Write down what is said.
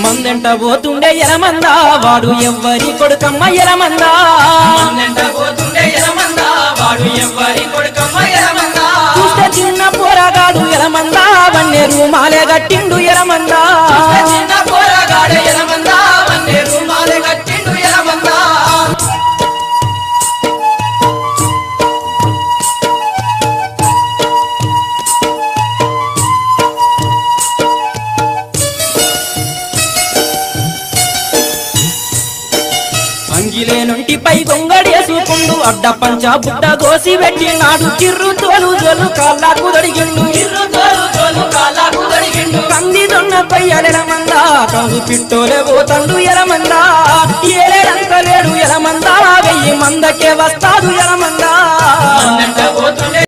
మందెంట పోతుండే ఎలమందా వాడు ఎవ్వరి కొడుకమ్మ ఎలమందా మందెంట పోతుండే ఎలమందా వాడు ఎవ్వరి కొడుకమ్మ ఎలమందా చూస్తే చిన్న పోరగాడు ఎలమందా వన్నే రూమాలే గట్టిండు ఎలమందా చిన్న పోరగాడు ఎలమందా వన్నే రూమాలే గట్టిండు ఎలమందా అంగిలేనుంటి పై గొంగడేసుకుండు అడ్డ పంచ బుడ్డ గోసి పెట్టినాడు కిర్రు తోలు జోలు కాళ్ళకు దడిగిండు కంది దొన్న కొయ్యలెలమందా కందు పిట్టోలే పోతండు ఎలమందా ఏలేడంత లేడు ఎలమందా 1000 మందకే వస్తాడు ఎలమందా.